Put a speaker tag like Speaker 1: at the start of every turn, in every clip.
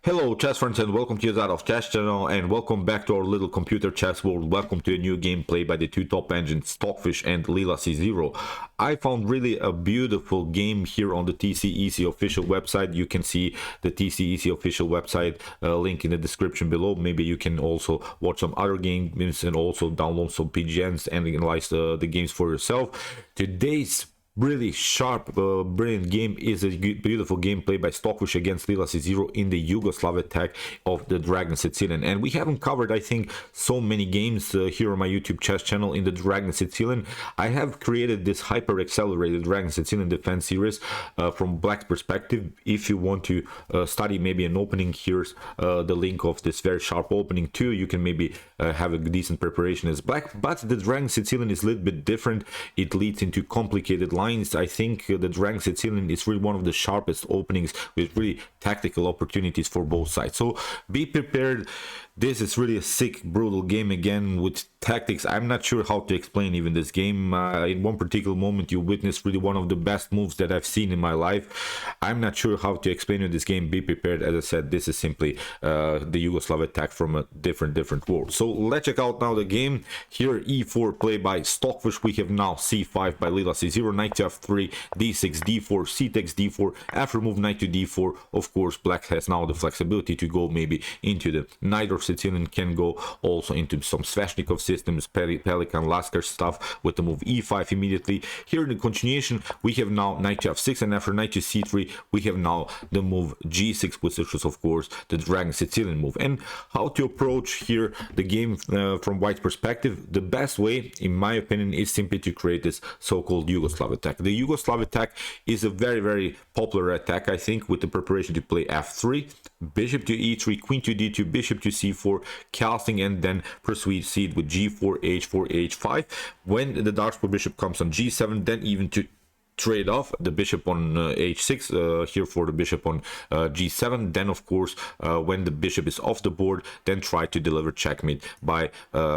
Speaker 1: Hello chess friends and welcome to Jozarov chess channel and welcome back to our little computer chess world. Welcome to a new gameplay by the two top engines Stockfish and Leela LCZero. I found really a beautiful game here on the TCEC official website. You can see the TCEC official website link in the description below. Maybe you can also watch some other games and also download some PGNs and analyze the games for yourself. Today's really sharp, brilliant game is a beautiful gameplay by Stockfish against Leela LCZero in the Yugoslav attack of the Dragon Sicilian. And we haven't covered, I think, so many games here on my YouTube chess channel in the Dragon Sicilian. I have created this hyper accelerated Dragon Sicilian defense series from Black's perspective. If you want to study maybe an opening, here's the link of this very sharp opening too. You can maybe have a decent preparation as Black, but the Dragon Sicilian is a little bit different. It leads into complicated lines. I think the Dragon Sicilian is really one of the sharpest openings with really tactical opportunities for both sides. So be prepared. This is really a sick, brutal game again with tactics. I'm not sure how to explain even this game. In one particular moment, you witnessed really one of the best moves that I've seen in my life. I'm not sure how to explain this game. Be prepared. As I said, this is simply the Yugoslav attack from a different world. So let's check out now the game. Here, e4 play by Stockfish. We have now c5 by Leela LCZero, knight to f3, d6, d4, c takes d4. After move knight to d4, of course, Black has now the flexibility to go maybe into the knight or Sicilian, can go also into some Sveshnikov systems, Pelikan, Lasker stuff with the move e5 immediately. Here in the continuation, we have now knight to f6, and after knight to c3, we have now the move g6, which is of course the Dragon Sicilian move. And how to approach here the game from White's perspective, the best way, in my opinion, is simply to create this so-called Yugoslav attack. The Yugoslav attack is a very popular attack, I think, with the preparation to play f3, bishop to e3, queen to d2, bishop to c4, castling, and then proceed with g4, h4, h5. When the dark square bishop comes on g7, then even to trade off the bishop on h6 here for the bishop on g7. Then of course when the bishop is off the board, then try to deliver checkmate by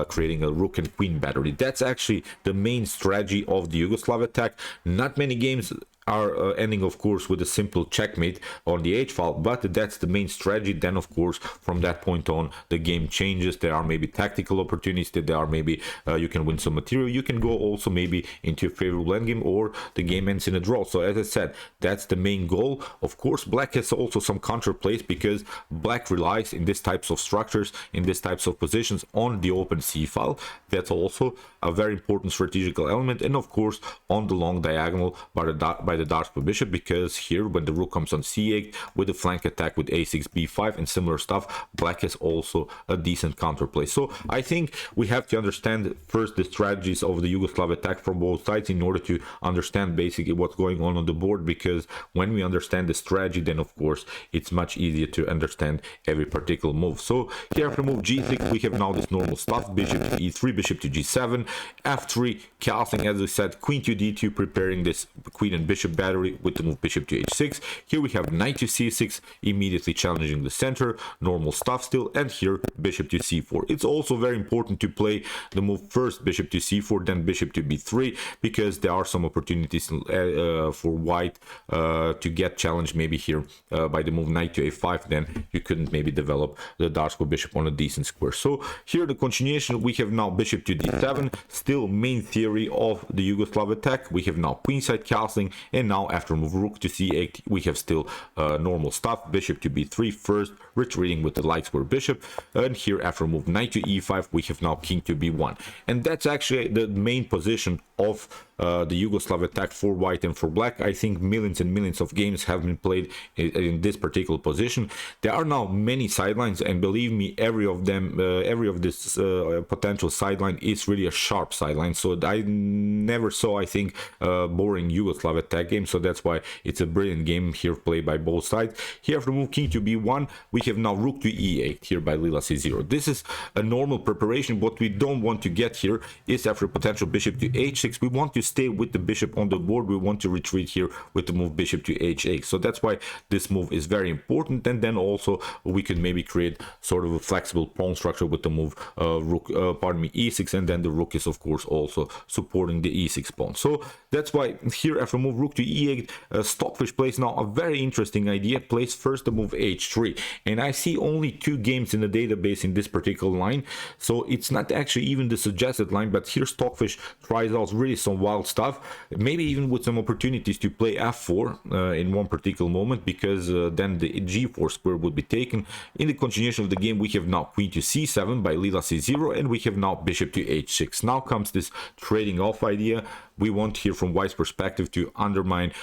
Speaker 1: creating a rook and queen battery. That's actually the main strategy of the Yugoslav attack. Not many games are ending of course with a simple checkmate on the h file, but that's the main strategy. Then of course from that point on the game changes. There are maybe tactical opportunities, that there are maybe you can win some material, you can go also maybe into a favorable endgame, or the game ends in a draw. So as I said, that's the main goal. Of course Black has also some counterplays, because Black relies in these types of structures, in these types of positions, on the open c file. That's also a very important strategical element, and of course on the long diagonal by the dark square bishop, because here when the rook comes on c8 with the flank attack with a6, b5 and similar stuff, Black has also a decent counterplay. So I think we have to understand first the strategies of the Yugoslav attack from both sides in order to understand basically what's going on the board, because when we understand the strategy, then of course it's much easier to understand every particular move. So here after move g6, we have now this normal stuff, bishop to e3, bishop to g7, f3, castling, as I said, queen to d2, preparing this queen and bishop battery with the move bishop to h6. Here we have knight to c6, immediately challenging the center, normal stuff still, and here bishop to c4. It's also very important to play the move first bishop to c4, then bishop to b3, because there are some opportunities for White to get challenged maybe here by the move knight to a5. Then you couldn't maybe develop the dark square bishop on a decent square. So here the continuation, we have now bishop to d7, still main theory of the Yugoslav attack. We have now queenside castling, and now after move rook to c8, we have still normal stuff, bishop to b3 first, retreating with the light square bishop, and here after move knight to e5, we have now king to b1. And that's actually the main position of the Yugoslav attack for White and for Black. I think millions and millions of games have been played in this particular position. There are now many sidelines, and believe me, every of this potential sideline is really a sharp sideline. So I never saw, I think, boring Yugoslav attack game. So that's why it's a brilliant game here played by both sides. Here after move king to b1, we have now rook to e8 here by Leela LCZero. This is a normal preparation. What we don't want to get here is after potential bishop to h6, we want to stay with the bishop on the board, we want to retreat here with the move bishop to h8. So that's why this move is very important. And then also we could maybe create sort of a flexible pawn structure with the move rook, e6, and then the rook is of course also supporting the e6 pawn. So that's why here after move rook to e8, Stockfish plays now a very interesting idea. Plays first the move h3, and I see only 2 games in the database in this particular line, so it's not actually even the suggested line. But here Stockfish tries out really some wild stuff, maybe even with some opportunities to play f4 in one particular moment, because then the g4 square would be taken. In the continuation of the game, we have now queen to c7 by Leela C0, and we have now bishop to h6. Now comes this trading off idea. We want here from White's perspective to undermine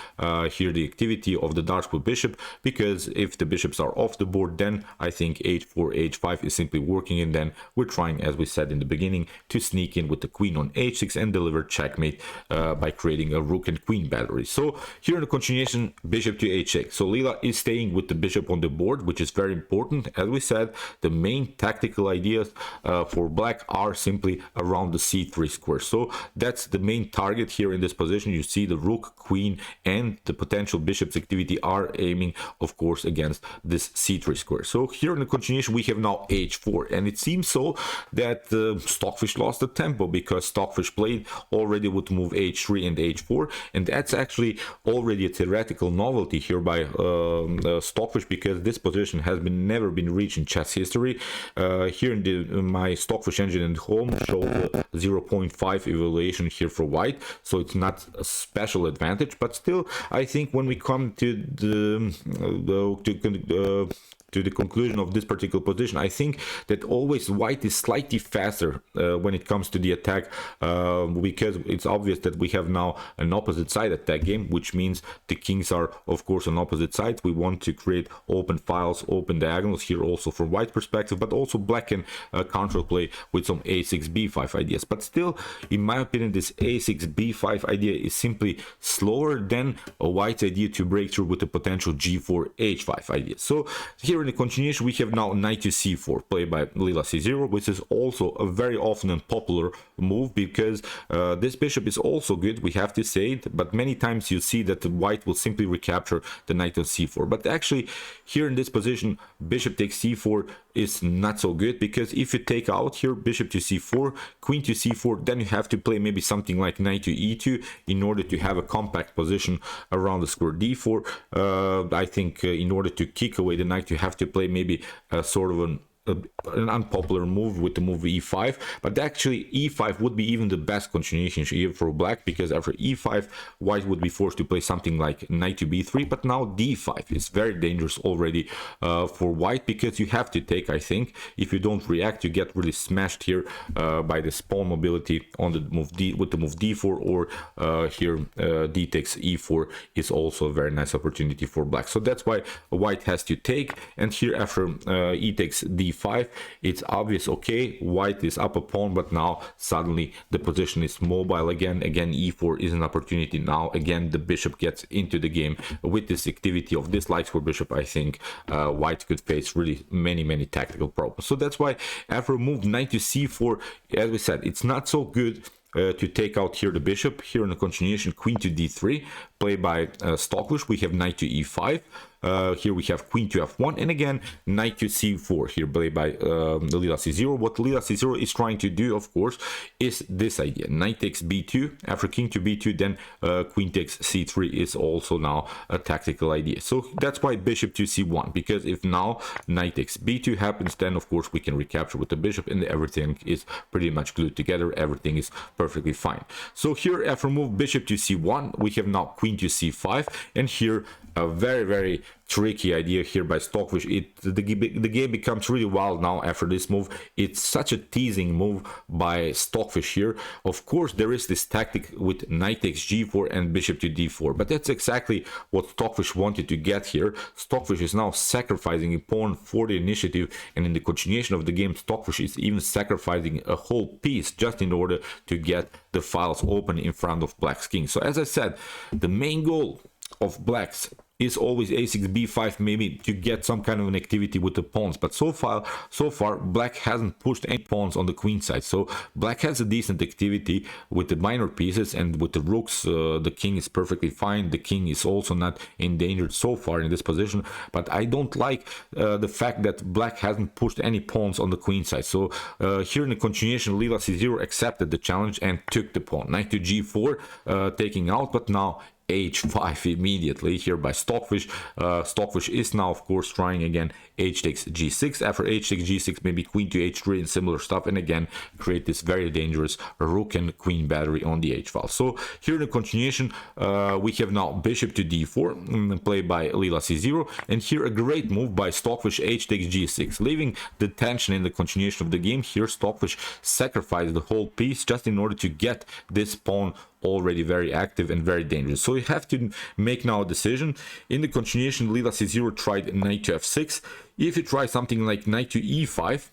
Speaker 1: here the activity of the dark blue bishop, because if the bishops are off the board, then I think h4, h5 is simply working, and then we're trying, as we said in the beginning, to sneak in with the queen on h6 and deliver checkmate by creating a rook and queen battery. So here in the continuation, bishop to h6. So Leela is staying with the bishop on the board, which is very important. As we said, the main tactical ideas for black are simply around the c3 square. So that's the main target here in this position. You see the rook, queen, and the potential bishop's activity are aiming, of course, against this c3 square. So here in the continuation, we have now h4, and it seems so that Stockfish lost the tempo, because Stockfish played already with move h3 and h4, and that's actually already a theoretical novelty here by Stockfish, because this position has never been reached in chess history. Here in my Stockfish engine at home show the 0.5 evaluation here for white, so it's not a special advantage, but still I think when we come to the conclusion of this particular position, I think that always white is slightly faster when it comes to the attack, because it's obvious that we have now an opposite side attack game, which means the kings are of course on opposite sides. We want to create open files, open diagonals here also from white perspective, but also black can counter play with some a6 b5 ideas. But still, in my opinion, this a6 b5 idea is simply slower than a white's idea to break through with the potential g4 h5 idea. So here in the continuation, we have now knight to c4 played by Leela C0, which is also a very often unpopular move, because this bishop is also good, we have to say it, but many times you see that the white will simply recapture the knight on c4. But actually here in this position, bishop takes c4 is not so good, because if you take out here bishop to c4, queen to c4, then you have to play maybe something like knight to e2 in order to have a compact position around the square d4. I think in order to kick away the knight, you have to play maybe a sort of an unpopular move with the move e5, but actually e5 would be even the best continuation here for black, because after e5 white would be forced to play something like knight to b3, but now d5 is very dangerous already for white, because you have to take, I think, if you don't react, you get really smashed here by the pawn mobility on the move d with the move d4, or here d takes e4 is also a very nice opportunity for black. So that's why white has to take, and here after e takes d5, it's obvious, okay, white is up a pawn, but now suddenly the position is mobile again. E4 is an opportunity. Now again the bishop gets into the game. With this activity of this light square bishop, I think white could face really many tactical problems. So that's why after move knight to c4, as we said, it's not so good to take out here the bishop. Here in the continuation, queen to d3 played by Stockfish, we have knight to e5. Here we have queen to f1, and again knight to c4 here played by Leela C0. What Leela C0 is trying to do, of course, is this idea: knight takes b2, after king to b2, then queen takes c3 is also now a tactical idea. So that's why bishop to c1, because if now knight takes b2 happens, then of course we can recapture with the bishop, and everything is pretty much glued together, everything is perfectly fine. So here after move bishop to c1, we have now queen to c5, and here a very tricky idea here by Stockfish. The game becomes really wild now after this move. It's such a teasing move by Stockfish here. Of course there is this tactic with knight takes g4 and bishop to d4, but that's exactly what Stockfish wanted to get here. Stockfish is now sacrificing a pawn for the initiative, and in the continuation of the game Stockfish is even sacrificing a whole piece just in order to get the files open in front of black's king. So as I said, the main goal of blacks is always a6 b5, maybe to get some kind of an activity with the pawns. But so far black hasn't pushed any pawns on the queen side, so black has a decent activity with the minor pieces, and with the rooks the king is perfectly fine. The king is also not endangered so far in this position, but I don't like the fact that black hasn't pushed any pawns on the queen side. So here in the continuation, Leela LCZero accepted the challenge and took the pawn. Knight to g4, taking out, but now h5 immediately here by Stockfish. Stockfish is now of course trying again h takes g6. After h takes g6, maybe queen to h3 and similar stuff, and again create this very dangerous rook and queen battery on the h file. So here in the continuation, we have now bishop to d4, played by Leela LCZero, and here a great move by Stockfish, h takes g6, leaving the tension in the continuation of the game. Here Stockfish sacrificed the whole piece just in order to get this pawn already very active and very dangerous. So you have to make now a decision. In the continuation, Leela LCZero tried knight to f6. If you try something like knight to e5,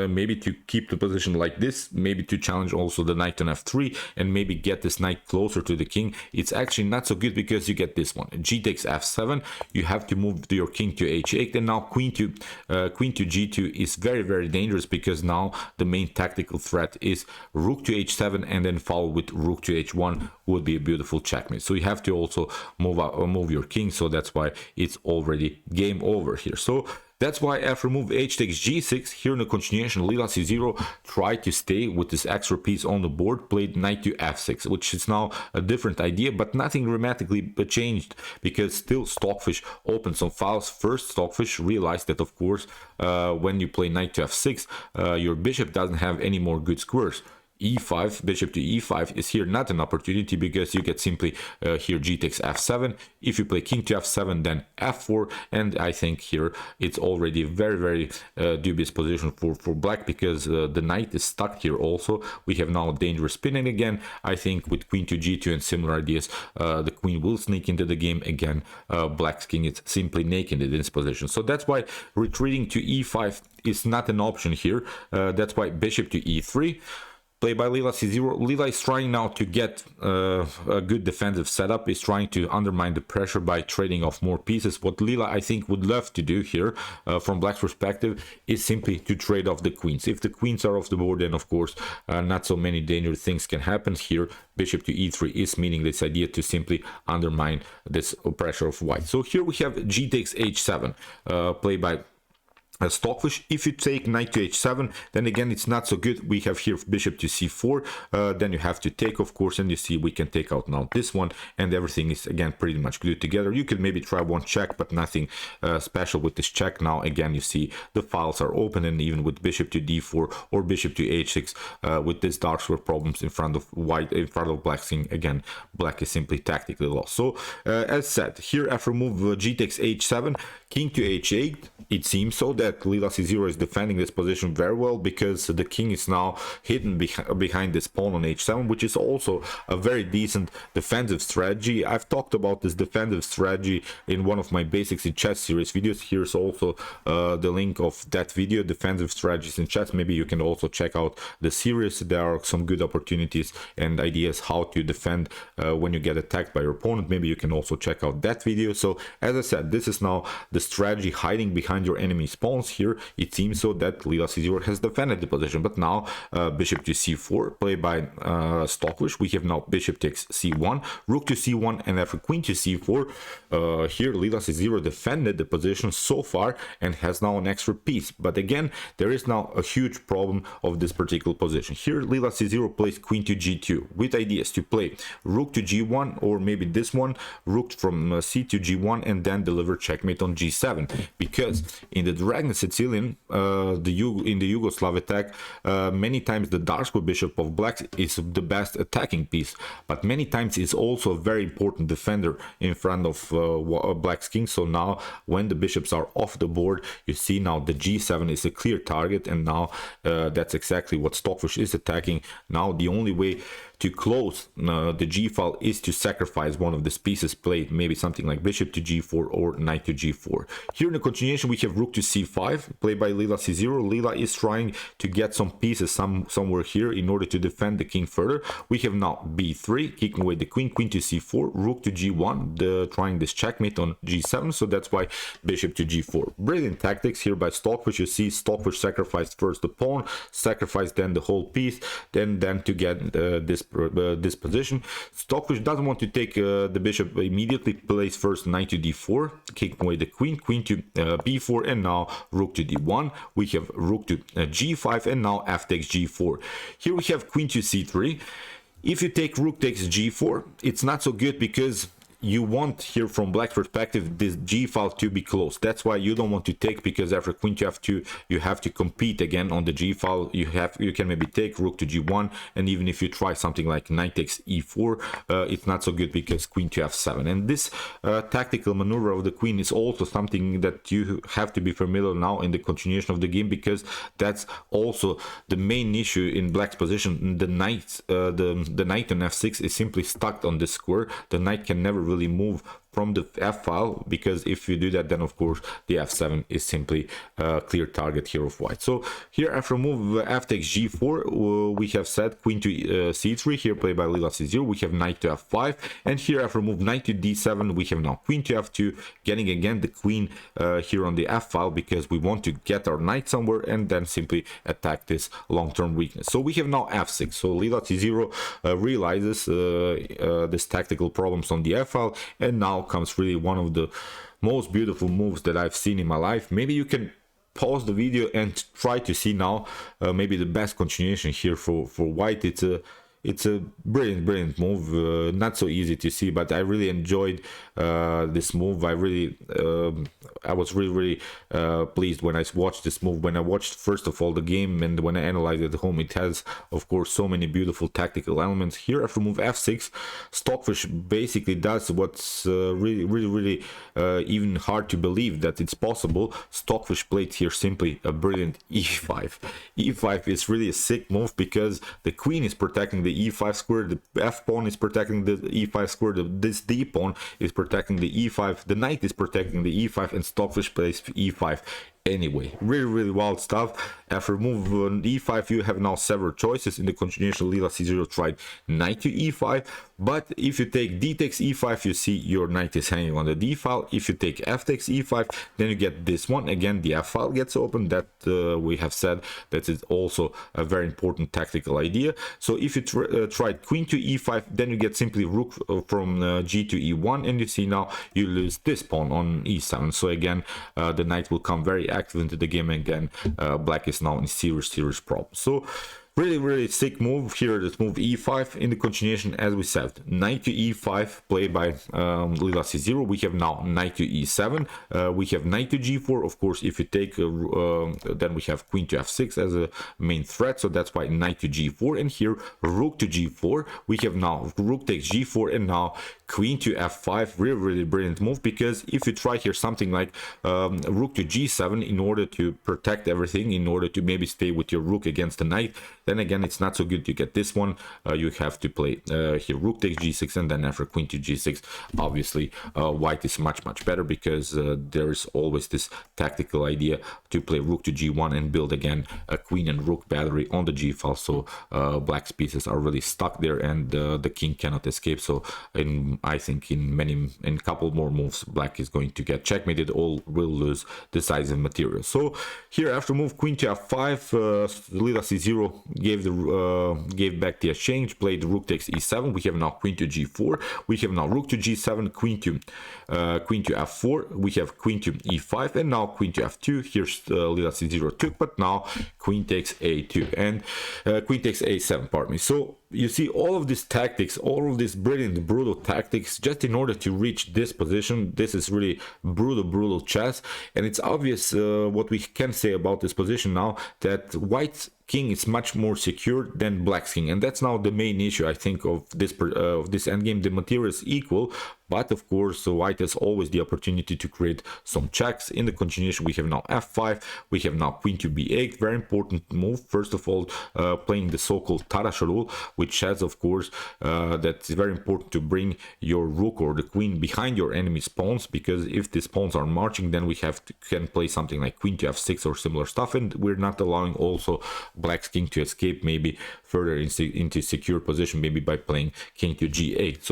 Speaker 1: maybe to keep the position like this, maybe to challenge also the knight on f3 and maybe get this knight closer to the king, it's actually not so good because you get this one, g takes f7. You have to move your king to h8, and now queen to g2 is very dangerous, because now the main tactical threat is rook to h7, and then follow with rook to h1 would be a beautiful checkmate. So you have to also move your king, so that's why it's already game over here. So that's why after move h takes g6, here in the continuation, Leela LCZero tried to stay with this extra piece on the board, played knight to f6, which is now a different idea, but nothing dramatically changed, because still Stockfish opened some files. First, Stockfish realized that of course when you play knight to f6, your bishop doesn't have any more good squares. e5, bishop to e5 is here not an opportunity, because you get simply here g takes f7. If you play king to f7, then f4, and I think here it's already a very dubious position for black, because the knight is stuck here also. We have now dangerous spinning again. I think with queen to g2 and similar ideas, the queen will sneak into the game again. Black's king is simply naked in this position, so that's why retreating to e5 is not an option here. That's why bishop to e3, played by Leela LCZero. Leela is trying now to get a good defensive setup, is trying to undermine the pressure by trading off more pieces. What Leela, I think, would love to do here, from black's perspective, is simply to trade off the queens. If the queens are off the board, then of course not so many dangerous things can happen here. Bishop to e3 is meaning this idea to simply undermine this pressure of white. So here we have g takes h7, played by Stockfish. If you take knight to h7, then again it's not so good. We have here bishop to c4, then you have to take, of course, and you see we can take out now this one, and everything is again pretty much glued together. You could maybe try one check, but nothing special with this check. Now again you see the files are open, and even with bishop to d4 or bishop to h6, with this dark square problems in front of white, in front of black's king, again black is simply tactically lost. So as said, here after move g takes h7, king to h8, it seems so that Leela LCZero is defending this position very well, because the king is now hidden behind this pawn on h7, which is also a very decent defensive strategy. I've talked about this defensive strategy in one of my basics in chess series videos. Here's also the link of that video, defensive strategies in chess. Maybe you can also check out the series. There are some good opportunities and ideas how to defend when you get attacked by your opponent. Maybe you can also check out that video. So as I said, this is now the strategy hiding behind your enemy's pawns. Here it seems so that Leela LCZero has defended the position, but now bishop to c4, played by Stockfish. We have now bishop takes c1, rook to c1, and after queen to c4, here Leela LCZero defended the position so far and has now an extra piece. But again, there is now a huge problem of this particular position. Here Leela LCZero plays queen to g2 with ideas to play rook to g1, or maybe this one, rook from c to g1, and then deliver checkmate on g7, because in the Dragon Sicilian, in the Yugoslav attack, many times the dark square bishop of black is the best attacking piece, but many times it's also a very important defender in front of black's king. So now when the bishops are off the board, you see now the g7 is a clear target, and now that's exactly what Stockfish is attacking. Now the only way to close the g file is to sacrifice one of these pieces, play maybe something like bishop to g4 or knight to g4. Here in the continuation we have rook to c5, played by Leela C0. Leela is trying to get some pieces somewhere here in order to defend the king further. We have now b3, kicking away the queen, queen to c4, rook to g1, trying this checkmate on g7, so that's why bishop to g4. Brilliant tactics here by Stockfish. You see Stockfish sacrificed first the pawn, sacrificed then the whole piece, then to get this position. Stockfish doesn't want to take the bishop immediately, plays first knight to d4, kicking away the queen, queen to b4, and now rook to d1. We have rook to g5, and now f takes g4. Here we have queen to c3. If you take rook takes g4, it's not so good because you want here from black's perspective this g file to be closed. That's why you don't want to take, because after queen to f2 you have to compete again on the g file. You can maybe take rook to g1, and even if you try something like knight takes e4, it's not so good because queen to f7. And this tactical maneuver of the queen is also something that you have to be familiar now in the continuation of the game, because that's also the main issue in black's position. The knight the knight on f6 is simply stuck on this square. The knight can never really move from the f file, because if you do that, then of course the f7 is simply a clear target here of white. So here after move f takes g4, we have set queen to c3, here played by Leela C0. We have knight to f5, and here after move knight to d7, we have now queen to f2, getting again the queen here on the f file, because we want to get our knight somewhere and then simply attack this long-term weakness. So we have now f6. So Leela C0 realizes this tactical problems on the f file, and now comes really one of the most beautiful moves that I've seen in my life. Maybe you can pause the video and try to see now maybe the best continuation here for white. It's a brilliant move, not so easy to see, but I really enjoyed this move. I was really pleased when I watched this move. When I watched first of all the game, and when I analyzed it at home, it has of course so many beautiful tactical elements. Here after move f6, Stockfish basically does what's really even hard to believe that it's possible. Stockfish played here simply a brilliant e5. e5 is really a sick move, because the queen is protecting the e5 square, the f pawn is protecting the e5 square, this d pawn is protecting the e5, the knight is protecting the e5, and Stockfish plays e5 anyway. Really wild stuff. After move on e5, you have now several choices. In the continuation, Leela C0 tried knight to e5, but if you take d takes e5, you see your knight is hanging on the d file. If you take f takes e5, then you get this one. Again, the f file gets open. That we have said that is also a very important tactical idea. So if you tried queen to e5, then you get simply rook from g to e1, and you see now you lose this pawn on e7. So again, the knight will come very active into the game. Again, black is now in serious problems. So really sick move here. This move e5 in the continuation, as we said, knight to e5 played by Leela C0. We have now knight to e7. We have knight to g4. Of course, if you take then we have queen to f6 as a main threat, so that's why knight to g4. And here rook to g4. We have now rook takes g4, and now queen to f5. Really brilliant move, because if you try here something like rook to g7 in order to protect everything, in order to maybe stay with your rook against the knight, then again it's not so good to get this one. You have to play here rook takes g6, and then after queen to g6, obviously white is much better, because there is always this tactical idea to play rook to g1 and build again a queen and rook battery on the g file. So black's pieces are really stuck there, and the king cannot escape. So I think in a couple more moves, black is going to get checkmated or will lose decisive material. So here after move queen to f5, Leela C0 gave back the exchange, played rook takes e7. We have now queen to g4. We have now rook to g7, queen to f4. We have queen to e5, and now queen to f2. Here's Leela C0 took, but now queen takes a2 and queen takes a7. Pardon me. So you see all of these tactics, all of these brilliant brutal tactics, just in order to reach this position. This is really brutal chess, and it's obvious what we can say about this position now, that white's king is much more secure than black's king, and that's now the main issue, I think, of this endgame. The material is equal, but of course white has always the opportunity to create some checks. In the continuation we have now f5, we have now queen to b8, very important move. First of all, playing the so-called Tarasha rule, which has of course that's very important to bring your rook or the queen behind your enemy's pawns, because if these pawns are marching, then we can play something like queen to f6 or similar stuff, and we're not allowing also black's king to escape maybe further into secure position, maybe by playing king to g8.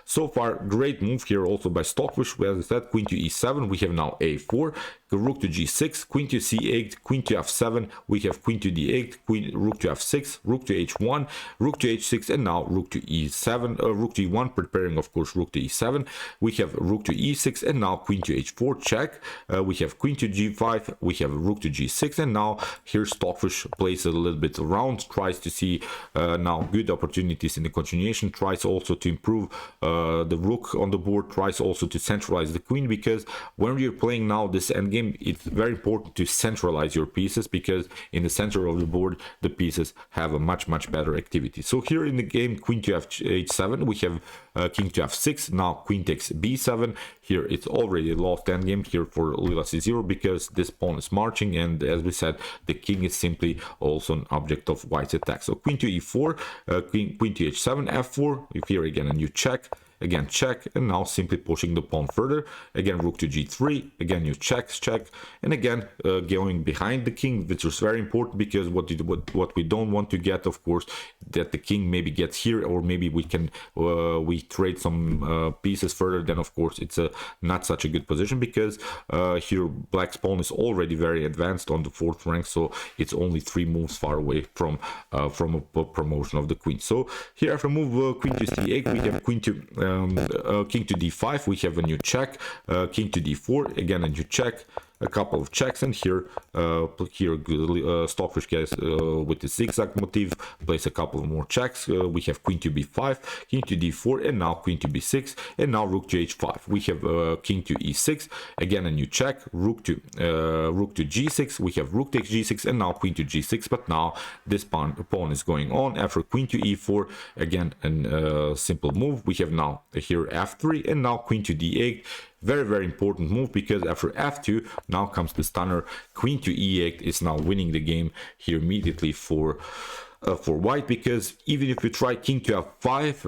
Speaker 1: So far great move here also by Stockfish. As I said, queen to e7, we have now a4, rook to g6, queen to c8, queen to f7, we have queen to d8, rook to f6, rook to h1, rook to h6, and now rook to e7, rook to e1, preparing of course rook to e7. We have rook to e6, and now queen to h4, check. We have queen to g5, we have rook to g6, and now here Stockfish plays a little bit around, tries to see now good opportunities in the continuation, tries also to improve the rook on the board, tries also to centralize the queen, because when you're playing now this endgame, it's very important to centralize your pieces, because in the center of the board the pieces have a much better activity. So here in the game, queen to h7, we have king to f6, now queen takes b7. Here it's already lost endgame here for LCZero, because this pawn is marching, and as we said, the king is simply also an object of white's attack. So queen to e4, queen to h7, f4, here again a new check, again check, and now simply pushing the pawn further, again rook to g3, again you check, and again going behind the king, which is very important, because what we don't want to get, of course, that the king maybe gets here, or maybe we can we trade some pieces further, then of course it's not such a good position, because here black's pawn is already very advanced on the 4th rank, so it's only 3 moves far away from a promotion of the queen. So here after move queen to c8, we have queen to king to d5, we have a new check, king to d4, again a new check, a couple of checks, and here Stockfish gets with the zigzag motif, plays a couple of more checks. We have queen to b5, king to d4, and now queen to b6, and now rook to h5. We have king to e6, again a new check, rook to g6, we have rook takes g6, and now queen to g6, but now this pawn is going on. After queen to e4, again a simple move, we have now here f3, and now queen to d8. Very important move, because after f2 now comes the stunner. Queen to e8 is now winning the game here immediately for white, because even if you try king to f5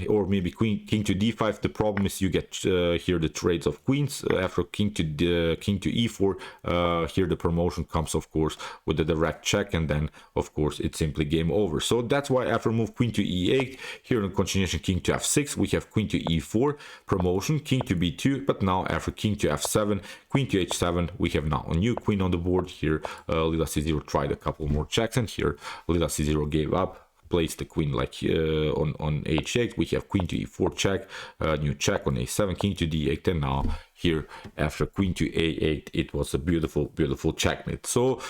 Speaker 1: or maybe king to d5, the problem is you get here the trades of queens. After king to e4, here the promotion comes of course with the direct check, and then of course it's simply game over. So that's why after move queen to e8, here in continuation king to f6, we have queen to e4 promotion, king to b2, but now after king to f7, queen to h7, we have now a new queen on the board. Here LCZero tried a couple more checks, and here LCZero gave up, placed the queen like on h8. We have queen to e4 check, new check on a7, king to d8, and now here after queen to a8, it was a beautiful checkmate. So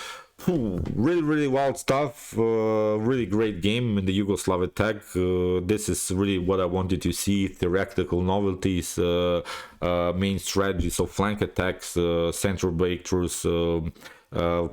Speaker 1: really wild stuff, really great game in the Yugoslav attack. This is really what I wanted to see: theoretical novelties, main strategies of flank attacks, central breakthroughs,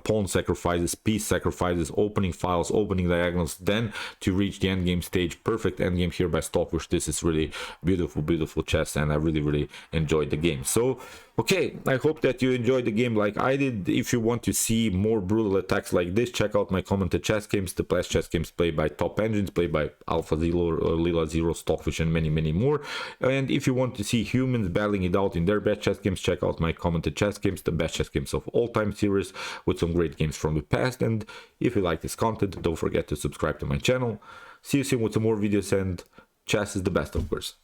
Speaker 1: pawn sacrifices, piece sacrifices, opening files, opening diagonals, then to reach the endgame stage. Perfect endgame here by Stockfish. This is really beautiful chess, and I really enjoyed the game. So okay, I hope that you enjoyed the game like I did. If you want to see more brutal attacks like this, check out my commented chess games, the best chess games played by top engines, played by AlphaZero, LeelaZero, Stockfish, and many more. And if you want to see humans battling it out in their best chess games, check out my commented chess games, the best chess games of all time series, with some great games from the past. And if you like this content, don't forget to subscribe to my channel. See you soon with some more videos, and chess is the best, of course.